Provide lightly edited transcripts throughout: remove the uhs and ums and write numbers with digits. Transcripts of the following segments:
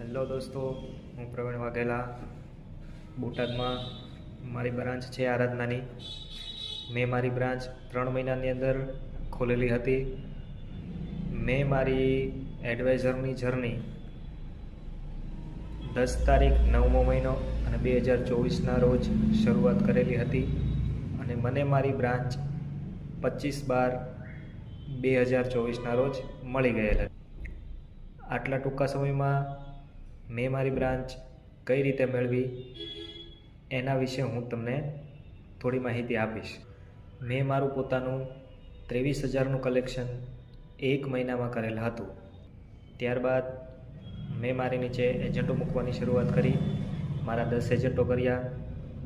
Hello દોસ્તો, હું પ્રવીણ વાઘેલા. બોટાદમાં મારી બ્રાન્ચ છે આરાધનાની. મેં મારી બ્રાન્ચ 3 મહિનાની અંદર ખોલેલી હતી. મેં મારી એડવાઇઝરની જર્ની 10 તારીખ 9મો મહિનો અને 2024ના રોજ શરૂઆત કરેલી હતી અને મને મારી બ્રાન્ચ 25/12/2024ના રોજ મળી ગયેલ હતી. આટલા ટૂંકા સમયમાં મેં મારી બ્રાન્ચ કઈ રીતે મેળવી એના વિશે હું તમને થોડી માહિતી આપીશ. મેં મારું પોતાનું 23,000નું કલેક્શન 1 મહિનામાં કરેલ હતું. ત્યારબાદ મેં મારી નીચે એજન્ટો મૂકવાની શરૂઆત કરી. મારા 10 એજન્ટો કર્યા.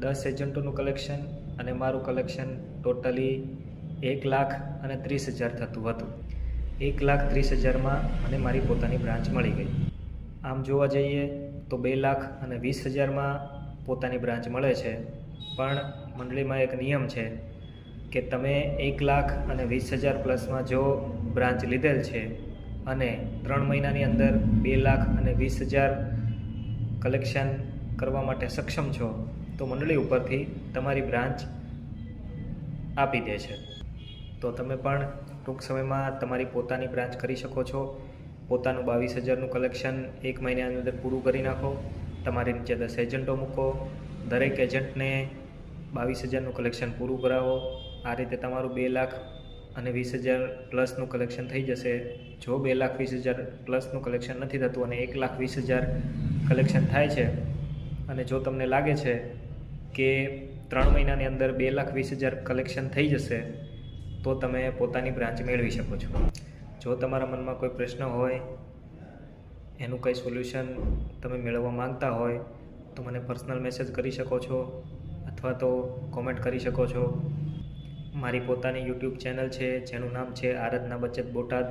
10 એજન્ટોનું કલેક્શન અને મારું કલેક્શન ટોટલી 1,30,000 થતું હતું. 1,30,000માં મને મારી પોતાની બ્રાન્ચ મળી ગઈ. આમ જોવા જઈએ તો 2,20,000માં પોતાની બ્રાન્ચ મળે છે, પણ મંડળીમાં એક નિયમ છે કે તમે 1,20,000 પ્લસમાં જો બ્રાન્ચ લીધેલ છે અને 3 મહિનાની અંદર 2,20,000 કલેક્શન કરવા માટે સક્ષમ છો તો મંડળી ઉપરથી તમારી બ્રાન્ચ આપી દે છે. તો તમે પણ ટૂંક સમયમાં તમારી પોતાની બ્રાન્ચ કરી શકો છો. પોતાનું 22,000નું કલેક્શન 1 મહિનાની અંદર પૂરું કરી નાખો. તમારી નીચે 10 એજન્ટો મૂકો. દરેક એજન્ટને 22,000નું કલેક્શન પૂરું કરાવો. આ રીતે તમારું 2,20,000 પ્લસનું કલેક્શન થઈ જશે. જો 2,20,000 પ્લસનું કલેક્શન નથી થતું અને 1,20,000 કલેક્શન થાય છે અને જો તમને લાગે છે કે 3 મહિનાની અંદર 2,20,000 કલેક્શન થઈ જશે તો તમે પોતાની બ્રાન્ચ મેળવી શકો છો. જો તમારા મનમાં કોઈ પ્રશ્ન હોય, એનું કંઈ સોલ્યુશન તમે મેળવવા માંગતા હોય તો મને પર્સનલ મેસેજ કરી શકો છો અથવા તો કોમેન્ટ કરી શકો છો. મારી પોતાની યુટ્યુબ ચેનલ છે જેનું નામ છે આરાધના બચત બોટાદ.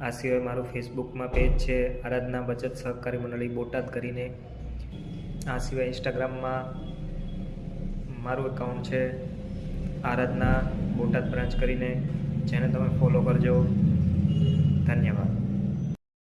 આ સિવાય મારું ફેસબુકમાં પેજ છે આરાધના બચત સહકારી મંડળી બોટાદ કરીને. આ સિવાય ઇન્સ્ટાગ્રામમાં મારું એકાઉન્ટ છે આરાધના બોટાદ બ્રાન્ચ કરીને, જેને તમે ફોલો કરજો. ધન્યવાદ.